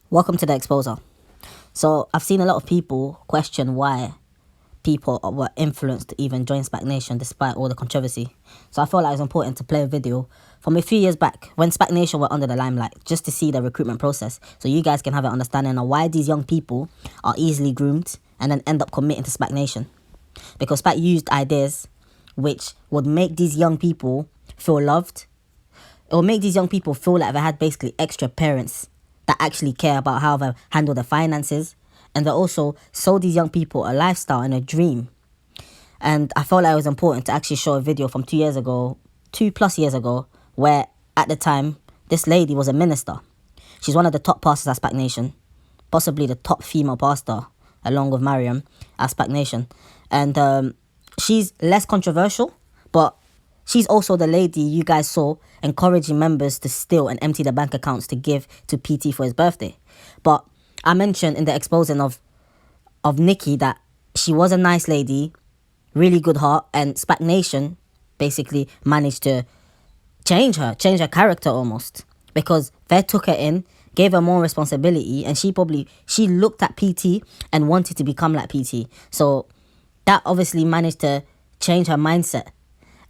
Welcome to the Exposer. So I've seen a lot of people question why people were influenced to even join Spac Nation despite all the controversy. So I felt like it was important to play a video from a few years back when Spac Nation were under the limelight, just to see the recruitment process, so you guys can have an understanding of why these young people are easily groomed and then end up committing to Spac Nation. Because Spac used ideas which would make these young people feel loved. It will make these young people feel like they had basically extra parents that actually care about how they handle their finances, and they also sold these young people a lifestyle and a dream. And I felt like it was important to actually show a video from 2 years ago, 2+ years ago, where at the time this lady was a minister. She's one of the top pastors at Spac Nation, possibly the top female pastor, along with Mariam at Spac Nation. And she's less controversial, but she's also the lady you guys saw encouraging members to steal and empty their bank accounts to give to PT for his birthday. But I mentioned in the exposing of Nikki that she was a nice lady, really good heart, and Spac Nation basically managed to change her character almost, because they took her in, gave her more responsibility, and she looked at PT and wanted to become like PT. So that obviously managed to change her mindset.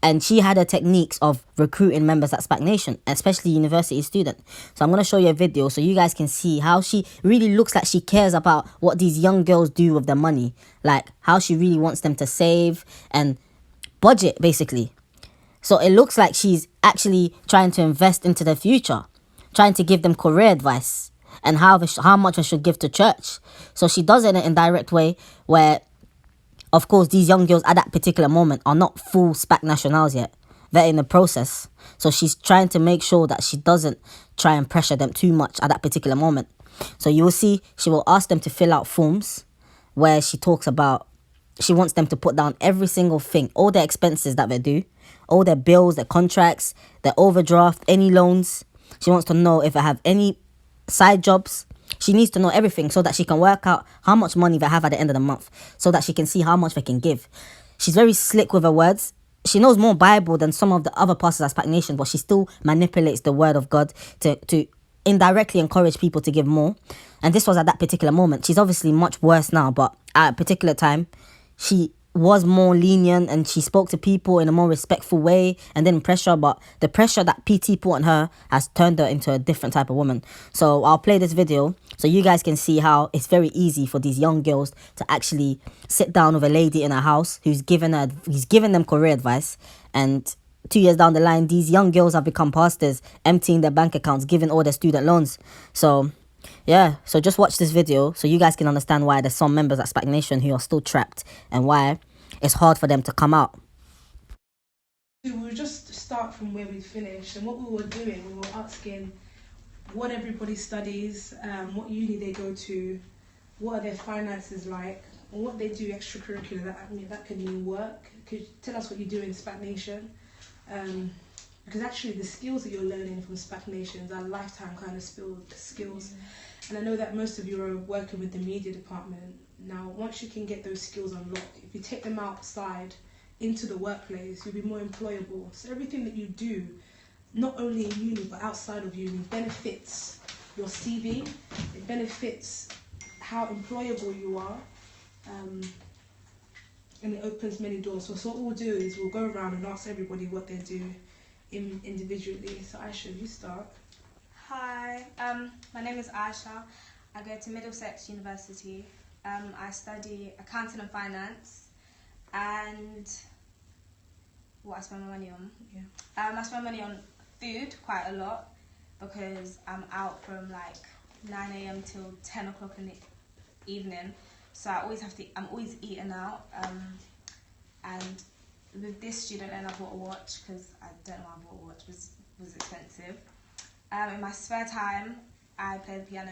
And she had her techniques of recruiting members at Spac Nation, especially university students. So I'm going to show you a video so you guys can see how she really looks like she cares about what these young girls do with their money. Like how she really wants them to save and budget, basically. So it looks like she's actually trying to invest into the future, trying to give them career advice and how much they should give to church. So she does it in an indirect way where, of course, these young girls at that particular moment are not full Spac nationals yet. They're in the process. So she's trying to make sure that she doesn't try and pressure them too much at that particular moment. So you will see she will ask them to fill out forms where she talks about, she wants them to put down every single thing, all their expenses that they do, all their bills, their contracts, their overdraft, any loans. She wants to know if they have any side jobs. She needs to know everything so that she can work out how much money they have at the end of the month, so that she can see how much they can give. She's very slick with her words. She knows more Bible than some of the other pastors at Spac Nation, but she still manipulates the word of God to indirectly encourage people to give more. And this was at that particular moment. She's obviously much worse now, but at a particular time, she was more lenient and she spoke to people in a more respectful way and didn't pressure. But the pressure that PT put on her has turned her into a different type of woman. So I'll play this video so you guys can see how it's very easy for these young girls to actually sit down with a lady in a house who's given them career advice. And 2 years down the line, these young girls have become pastors, emptying their bank accounts, giving all their student loans. So yeah, so just watch this video so you guys can understand why there's some members at Spac Nation who are still trapped and why it's hard for them to come out. We will just start from where we finished, and what we were doing, we were asking what everybody studies, what uni they go to, what are their finances like, and what they do extracurricular. That could mean work. Could you tell us what you do in Spac Nation? Because actually the skills that you're learning from Spac Nations are lifetime kind of skills. And I know that most of you are working with the media department. Now, once you can get those skills unlocked, if you take them outside into the workplace, you'll be more employable. So everything that you do, not only in uni but outside of uni, benefits your CV, it benefits how employable you are, and it opens many doors. So what we'll do is we'll go around and ask everybody what they do individually. So Aisha, you start. Hi, my name is Aisha. I go to Middlesex University. I study accounting and finance, and what I spend my money on? Yeah. I spend money on food quite a lot because I'm out from like 9 a.m. till 10 o'clock in the evening. So I'm always eating out. And with this student loan, I bought a watch because I don't know why I bought a watch, it was expensive. In my spare time, I play the piano.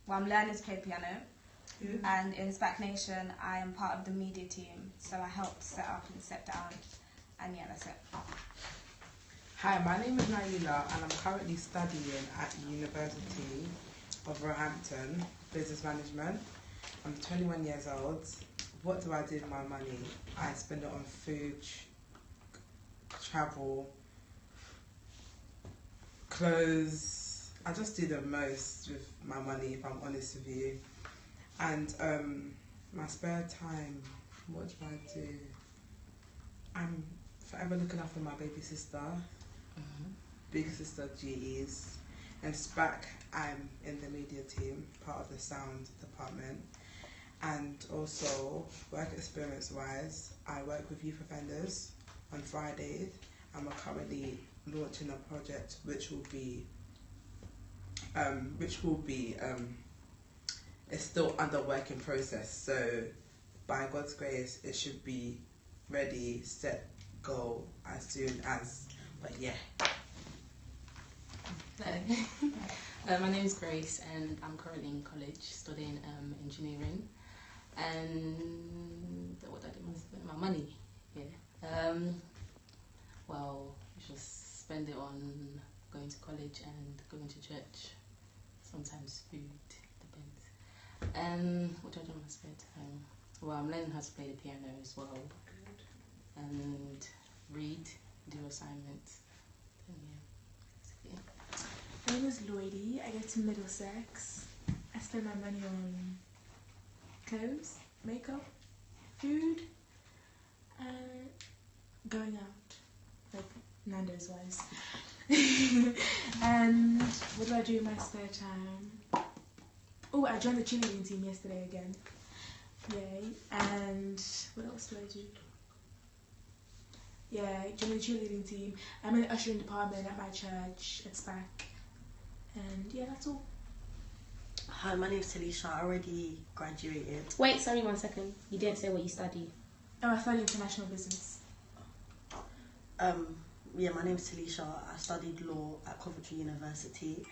Well, I'm learning to play the piano. And in Spac Nation, I am part of the media team. So I help set up and set down. And yeah, that's it. Hi, my name is Naila and I'm currently studying at the University of Roehampton, Business Management. I'm 21 years old. What do I do with my money? I spend it on food, travel, clothes, I just do the most with my money, if I'm honest with you. And my spare time, what do I do? I'm forever looking after my baby sister, big sister GEs, and Spac, I'm in the media team, part of the sound department. And also, work experience wise, I work with youth offenders on Fridays, and we're currently launching a project which will be it's still under work in process, so by God's grace it should be ready, set, go as soon as, but yeah. Hello. My name is Grace and I'm currently in college studying engineering. And what I do with my money, well, just spend it on going to college and going to church, sometimes food, depends. What do I do in my spare time? Well, I'm learning how to play the piano as well, and read, do assignments, and yeah. My name is Lloydie. I go to Middlesex. I spend my money on clothes, makeup, food, and going out, like Nando's wise. And what do I do in my spare time? Oh, I joined the cheerleading team yesterday again. Yay. And what else do I do? Yeah, joined the cheerleading team. I'm in the ushering department at my church at Spac. And yeah, that's all. Hi, my name is Talisha. I already graduated. Wait, sorry, 1 second. You didn't say what you study. Oh, I study international business. Yeah, my name is Talisha. I studied law at Coventry University.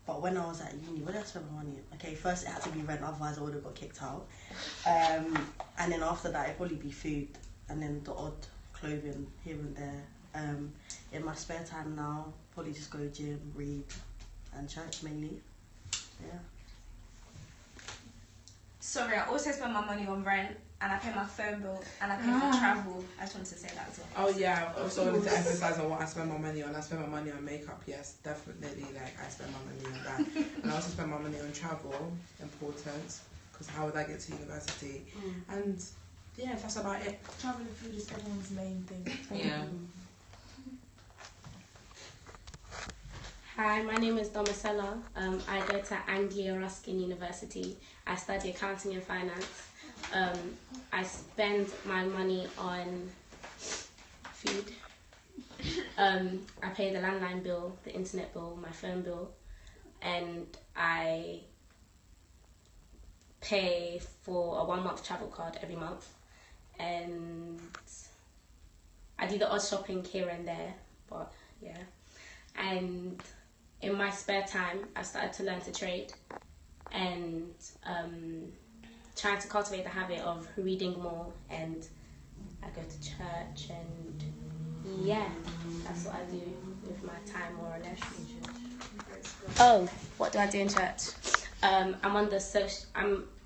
But when I was at uni, where did I spend my money? Okay, first it had to be rent, otherwise I would have got kicked out. And then after that, it'd probably be food, and then the odd clothing here and there. In my spare time now, probably just go gym, read, and church mainly. Yeah. Sorry, I also spend my money on rent, and I pay my phone bill, and I pay for travel. I just wanted to say that as well. Oh yeah, I also wanted to emphasize on what I spend my money on. I spend my money on makeup, yes, definitely. Like, I spend my money on that. And I also spend my money on travel, important, because how would I get to university? And yeah, that's about it. Travel and food is everyone's main thing. Yeah. Hi, my name is Domisella. I go to Anglia Ruskin University. I study accounting and finance. I spend my money on food. I pay the landline bill, the internet bill, my phone bill, and I pay for a 1 month travel card every month. And I do the odd shopping here and there, but yeah. And in my spare time, I started to learn to trade and trying to cultivate the habit of reading more, and I go to church, and yeah, that's what I do with my time more or less. Oh, what do I do in church? I'm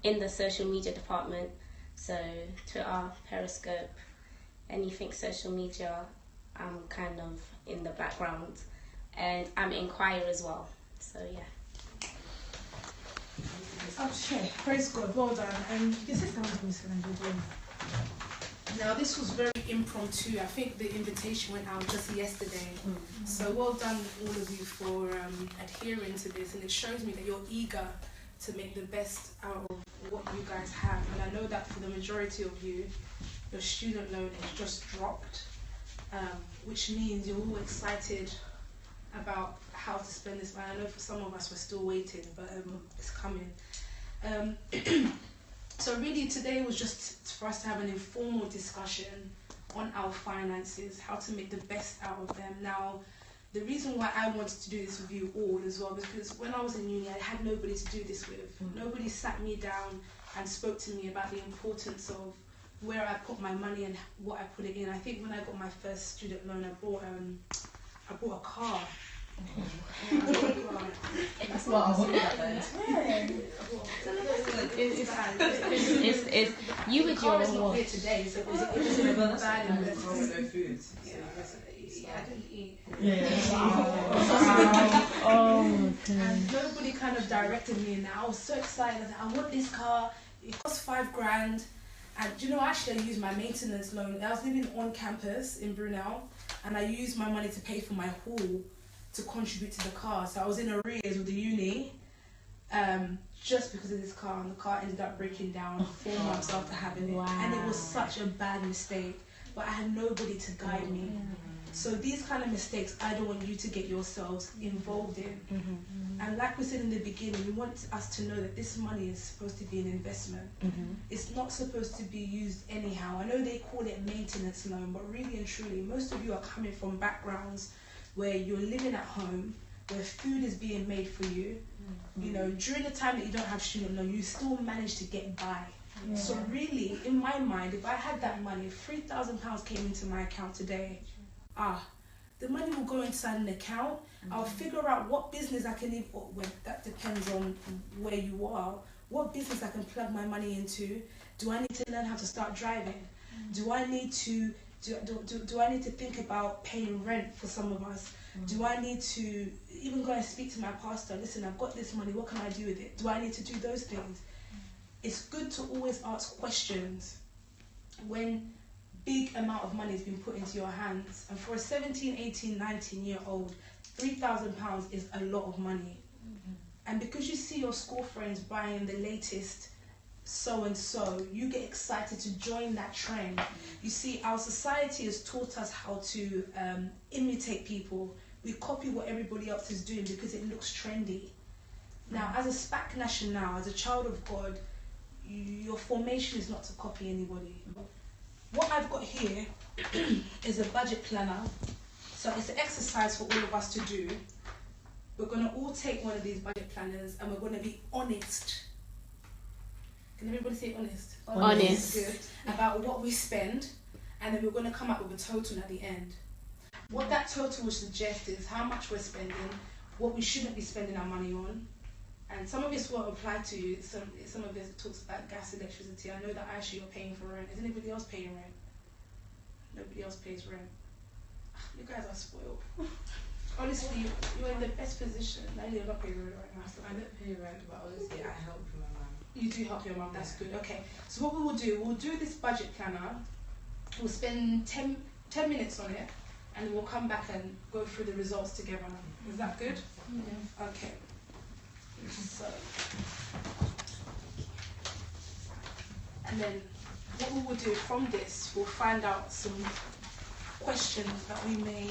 in the social media department, so Twitter, Periscope, anything social media, I'm kind of in the background. And I'm Enquiring as well, so yeah. Okay, praise God, well done. This is now, this was very impromptu. I think the invitation went out just yesterday. So well done, all of you, for adhering to this. And it shows me that you're eager to make the best out of what you guys have. And I know that for the majority of you, your student loan has just dropped, which means you're all excited about how to spend this money. I know for some of us we're still waiting, but it's coming. So really today was just for us to have an informal discussion on our finances, how to make the best out of them. Now, the reason why I wanted to do this with you all as well, because when I was in uni, I had nobody to do this with. Nobody sat me down and spoke to me about the importance of where I put my money and what I put it in. I think when I got my first student loan, I bought a car. That's what I want to It's you with your own here today, so it was a bad investment. eat. I didn't eat. Oh, And nobody kind of directed me, and I was so excited. I want this car. It cost $5,000. And do you know, actually I used my maintenance loan. I was living on campus in Brunel, and I used my money to pay for my hall to contribute to the car. So I was in arrears with the uni, just because of this car, and the car ended up breaking down 4 months after having it. And it was such a bad mistake, but I had nobody to guide me. So these kind of mistakes, I don't want you to get yourselves involved in. And like we said in the beginning, we want us to know that this money is supposed to be an investment. It's not supposed to be used anyhow. I know they call it maintenance loan, but really and truly, most of you are coming from backgrounds where you're living at home, where food is being made for you. You know, during the time that you don't have student loan, you still manage to get by. So really, in my mind, if I had that money, if £3,000 came into my account today, the money will go inside an account. I'll figure out what business I can, that depends on where you are, what business I can plug my money into. Do I need to learn how to start driving? Do I need to do I need to think about paying rent for some of us? Do I need to even go and speak to my pastor? Listen, I've got this money, what can I do with it? Do I need to do those things? It's good to always ask questions when big amount of money has been put into your hands. And for a 17, 18, 19-year-old, £3,000 is a lot of money. And because you see your school friends buying the latest so-and-so, you get excited to join that trend. You see, our society has taught us how to imitate people. We copy what everybody else is doing because it looks trendy. Now, as a Spac national, as a child of God, your formation is not to copy anybody. What I've got here is a budget planner. So it's an exercise for all of us to do. We're going to all take one of these budget planners and we're going to be honest. Can everybody say honest? Honest. Good. About what we spend, and then we're going to come up with a total at the end. What that total will suggest is how much we're spending, what we shouldn't be spending our money on. And some of this will apply to you. Some of this talks about gas, electricity. I know that actually you're paying for rent. Is anybody else paying rent? Nobody else pays rent. You guys are spoiled. Honestly, you're in the best position. You're not paying rent right now. So I don't pay rent, but honestly, I help my mum. You do help your mum, that's good. Okay, so what we will do, we'll do this budget planner. We'll spend 10 minutes on it, and then we'll come back and go through the results together. Is that good? Yeah. Okay. So, and then what we will do from this, we'll find out some questions that we may.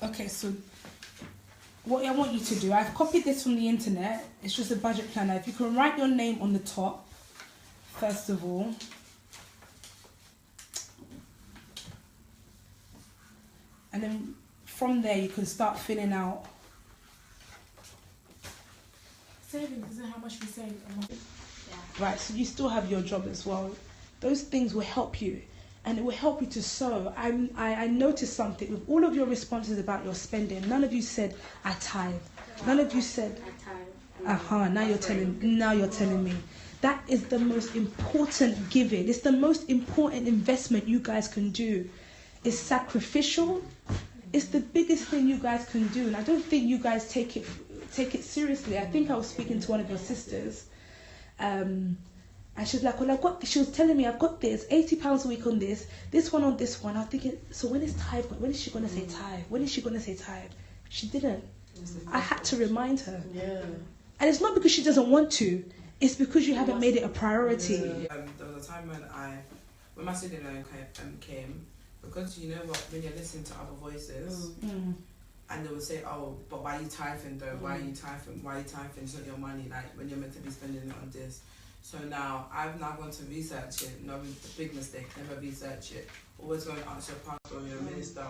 Okay, so what I want you to do, I've copied this from the internet. It's just a budget planner. If you can write your name on the top, first of all. And then from there you can start filling out. Savings isn't how much we save a month. Right, so you still have your job as well. Those things will help you. And it will help you to sow. I noticed something with all of your responses about your spending. None of you said I tithe. None of you said I tithe. Now you're telling me. That is the most important giving. It's the most important investment you guys can do. It's sacrificial. It's the biggest thing you guys can do. And I don't think you guys take it seriously. I think I was speaking to one of your sisters. And she's like, well, she was telling me, I've got this, £80 a week on this one on this one. I'm thinking, so when is tithe? When is she going to say tithe? When is she going to say tithe? She didn't. I had to remind her. Yeah. And it's not because she doesn't want to, it's because you haven't made it a priority. There was a time when my student loan came, because you know what, when you're listening to other voices, and they would say, oh, but why are you tithing though? Why are you tithing? Why are you tithing? It's not your money, like when you're meant to be spending it on this. So now, I've now gone to research it, knowing the big mistake, never research it. Always go and ask your pastor or your minister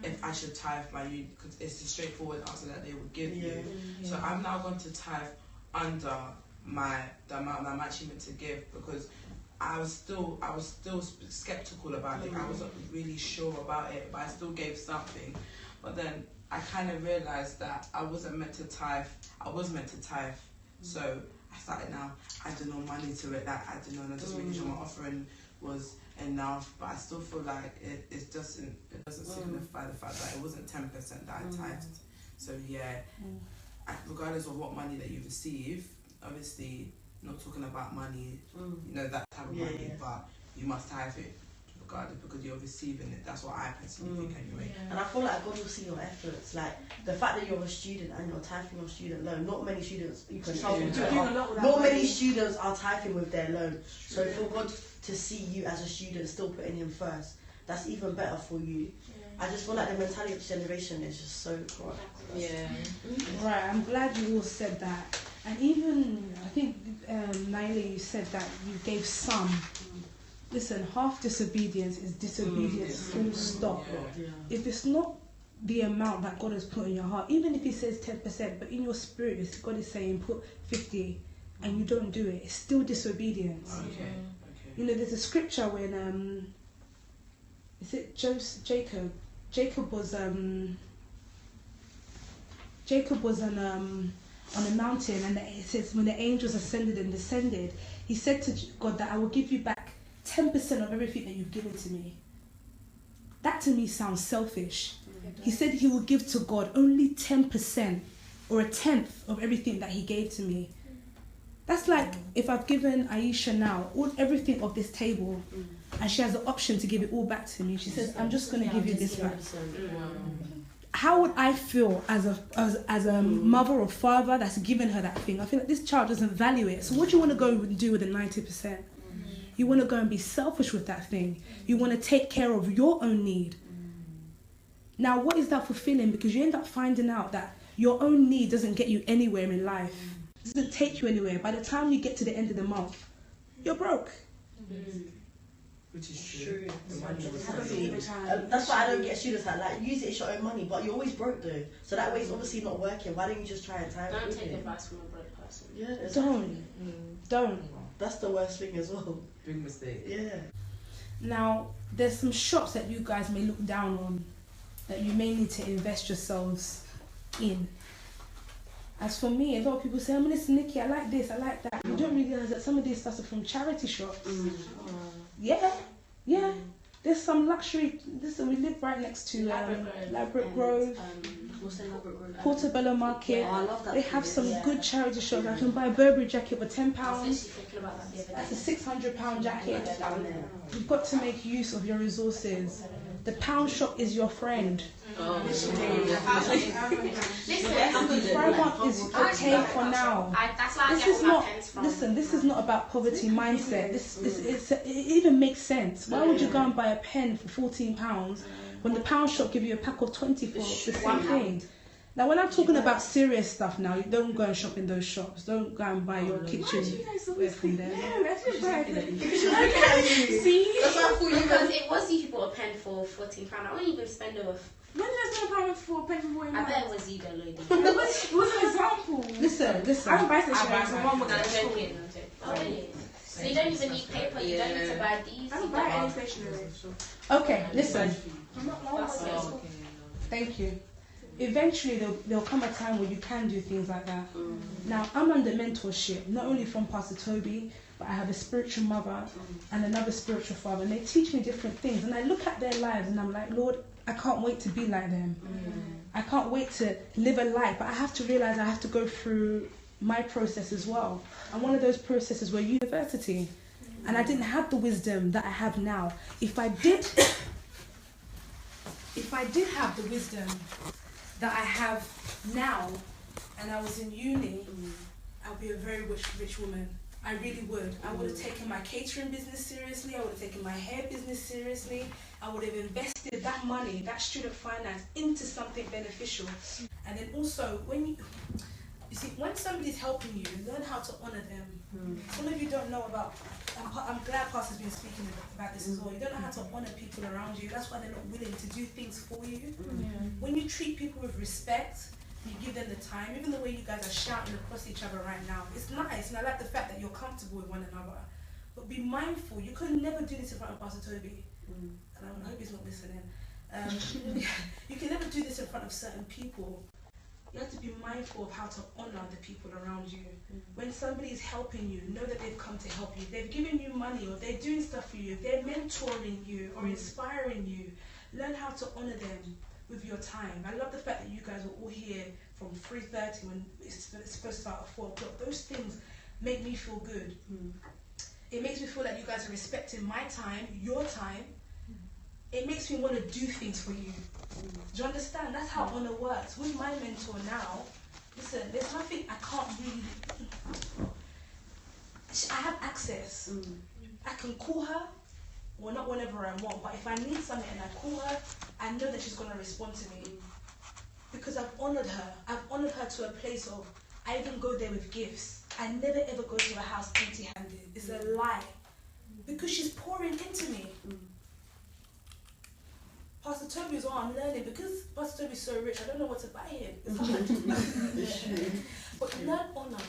if I should tithe my youth, because it's a straightforward answer that they would give you. So I'm now going to tithe under the amount that I'm actually meant to give, because I was still skeptical about it. I wasn't really sure about it, but I still gave something. But then I kind of realised that I wasn't meant to tithe. I was meant to tithe, so I started now adding on money to it, like adding on and just making sure my offering was enough. But I still feel like it doesn't signify the fact that it wasn't 10% that I tithed. So yeah, regardless of what money that you receive, obviously not talking about money, you know, that type of money, but you must tithe it regardless, because you're receiving it. That's what I personally think anyway. And I feel like God will see your efforts. Like the fact that you're a student and you're tithing your student loan. Not many students you can not many students are tithing with their loan. So for God to see you as a student still putting Him first, that's even better for you. I just feel like the mentality of this generation is just so corrupt. Yeah. Right, I'm glad you all said that. And even, I think, Naila, you said that you gave some. Listen, half disobedience is disobedience, full stop. If it's not the amount that God has put in your heart, even if He says 10%, but in your spirit, God is saying put 50, and you don't do it, it's still disobedience. Okay. You know, there's a scripture when, is it Jacob? Jacob was on a mountain, and it says when the angels ascended and descended, he said to God that I will give you back 10% of everything that you've given to me. That to me sounds selfish. He said he will give to God only 10% or a tenth of everything that He gave to me. That's like if I've given Aisha now everything of this table, and she has the option to give it all back to me. She says, I'm just going to give you this back. How would I feel as a mother or father that's given her that thing? I feel like this child doesn't value it. So what do you want to go and do with the 90%? You want to go and be selfish with that thing. You want to take care of your own need. Now, what is that fulfilling? Because you end up finding out that your own need doesn't get you anywhere in life. It doesn't take you anywhere. By the time you get to the end of the month, you're broke. Which is true. That's why I don't get students that like use it as your own money, but you're always broke though. So that way it's obviously not working. Why don't you just try and time? Don't take advice from a broke person. Yeah, exactly. Don't. That's the worst thing as well. Big mistake. Yeah. Now, there's some shops that you guys may look down on that you may need to invest yourselves in. As for me, a lot of people say, oh, listen, Nikki, I like this, I like that. You don't realise that some of these stuff are from charity shops. Yeah. There's some luxury. Listen, we live right next to Ladbroke Grove. What's in Ladbroke Grove? Portobello Market. Oh, I love that. They have some good charity shops. I can buy a Burberry jacket for £10. I was thinking about that the other day. That's a £600 jacket. Down there. You've got to make use of your resources. The pound shop is your friend. Listen, Primark is okay for now. that's why I This get is all my not. pens from. Listen, this is not about poverty mindset. It even makes sense. Why would you go and buy a pen for £14 when the pound shop give you a pack of 20 for the same thing? Now, when I'm talking about serious stuff now, you don't go and shop in those shops. Don't go and buy your kitchen wear from there. See? Because it was you who bought a pen for £14. I wouldn't even spend over. When did I spend a for a pen for I bet it was you though, Lodi. It was an example. Listen. I don't buy stationery, so mom would I'm get school. joking. Oh, really? So you don't even need paper, you don't need to buy these. I don't buy any stationery. Okay, listen. I'm not mom would get school. Thank you. Eventually, there'll come a time where you can do things like that. Now, I'm under mentorship, not only from Pastor Toby, but I have a spiritual mother and another spiritual father, and they teach me different things. And I look at their lives and I'm like, Lord, I can't wait to be like them. I can't wait to live a life, but I have to realize I have to go through my process as well. And one of those processes were university. And I didn't have the wisdom that I have now. If I did have the wisdom that I have now, and I was in uni, I'd be a very rich woman. I really would. I would have taken my catering business seriously. I would have taken my hair business seriously. I would have invested that money, that student finance, into something beneficial. And then also, when you see, when somebody's helping you, learn how to honour them. Some of you don't know about, I'm glad Pastor's been speaking about this as well. You don't know how to honour people around you. That's why they're not willing to do things for you. When you treat people with respect, you give them the time, even the way you guys are shouting across each other right now, it's nice. And I like the fact that you're comfortable with one another. But be mindful. You could never do this in front of Pastor Toby. And I hope he's not listening. You can never do this in front of certain people. You have to be mindful of how to honour the people around you. When somebody is helping you, know that they've come to help you. They've given you money, or they're doing stuff for you. They're mentoring you or inspiring you. Learn how to honour them with your time. I love the fact that you guys were all here from 3:30 when it's supposed to start at 4 o'clock. Those things make me feel good. It makes me feel like you guys are respecting my time, your time. It makes me want to do things for you. Do you understand? That's how honour works. With my mentor now, listen, there's nothing I can't really... I have access. I can call her, well, not whenever I want, but if I need something and I call her, I know that she's going to respond to me. Because I've honoured her. I've honoured her to a place of, I even go there with gifts. I never ever go to a house empty-handed. It's a lie. Because she's pouring into me. Pastor Toby is all I'm learning, because Pastor Toby is so rich, I don't know what to buy him. It's hard. But learn honour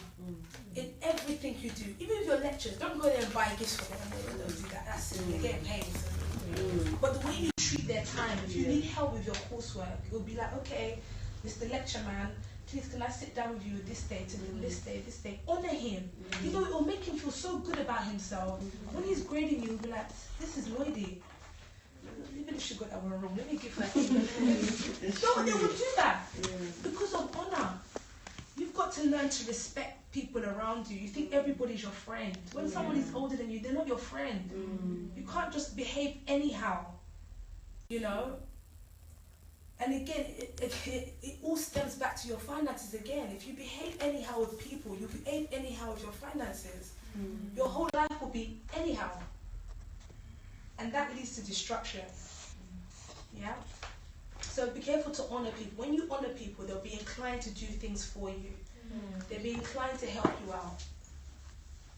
in everything you do. Even with your lectures, don't go there and buy gifts for them. Don't do that. That's silly. You're getting paid. So. But the way you treat their time, if you need help with your coursework, it will be like, okay, Mr. Lecture Man, please can I sit down with you this day, to do this day, this day. Honour him. You know, it will make him feel so good about himself. When he's grading you, he'll be like, this is Lloydie. Even if she got that one wrong, let me give her No, they will do that because of honour. You've got to learn to respect people around you. You think everybody's your friend. When someone is older than you, they're not your friend. You can't just behave anyhow, you know. And again, it all stems back to your finances again. If you behave anyhow with people, you behave anyhow with your finances, your whole life will be anyhow. And that leads to destruction. Yeah? So be careful to honour people. When you honour people, they'll be inclined to do things for you. They'll be inclined to help you out.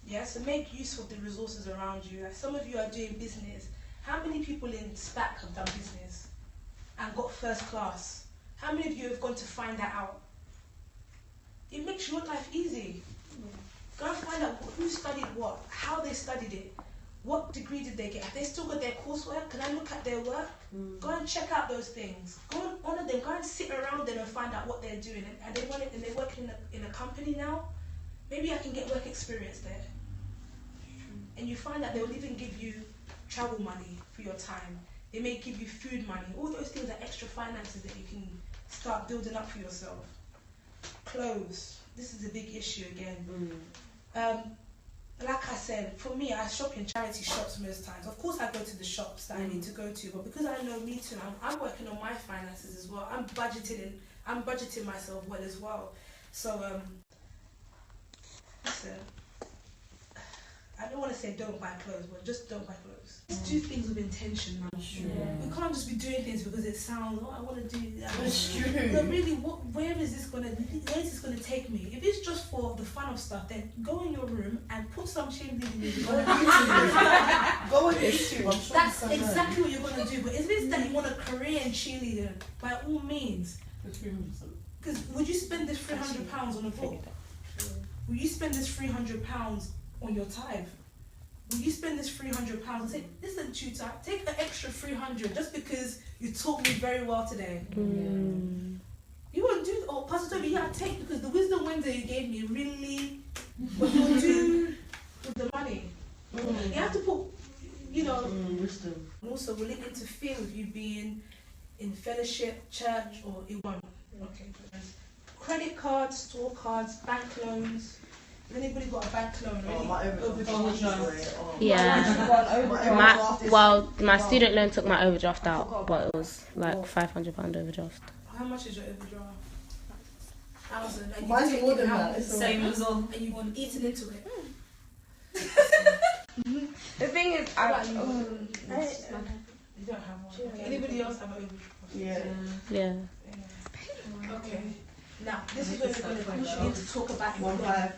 Yeah? So make use of the resources around you. Like some of you are doing business. How many people in Spac have done business and got first class? How many of you have gone to find that out? It makes your life easy. Go and find out who studied what, how they studied it. What degree did they get? Have they still got their coursework? Can I look at their work? Go and check out those things. Go and honour them. Go and sit around them and find out what they're doing. And they want it, and they're working in a company now. Maybe I can get work experience there. And you find that they'll even give you travel money for your time. They may give you food money. All those things are extra finances that you can start building up for yourself. Clothes. This is a big issue again. Like I said, for me, I shop in charity shops most times. Of course, I go to the shops that I need to go to, but because I know me too, I'm working on my finances as well. I'm budgeting myself well as well. So, listen, I don't want to say don't buy clothes, but just don't buy clothes. Just do things with intention, man. We can't just be doing things because it sounds, oh, I want to do that. That's true. But really, where is this gonna take me? If it's just for the fun of stuff, then go in your room and put some cheerleading music on. Go on YouTube. That's exactly what you're gonna do. But if it's that you want a career in cheerleading, by all means. Because would you spend this £300 on a book? Will you spend this £300 on your tithe? Will you spend this £300 and say, listen, tutor, take an extra 300 just because you taught me very well today? You won't do, oh, Pastor Toby, yeah, take, because the wisdom window you gave me really, what you'll do with the money. You have to put, you know, wisdom. And also, will it interfere with you being in fellowship, church, or it won't? Okay. Credit cards, store cards, bank loans. Has anybody got a bank loan? My overdraft. Yeah. My student loan took my overdraft out, but it was like £500 overdraft. How much is your overdraft? 1,000. And Mine's you've more taken than out that. Same as well. and you've eaten into it. The thing is, You don't have one. Okay. Anybody else have an overdraft? Yeah. Okay. Now, this is where we're going to talk about your 1.5.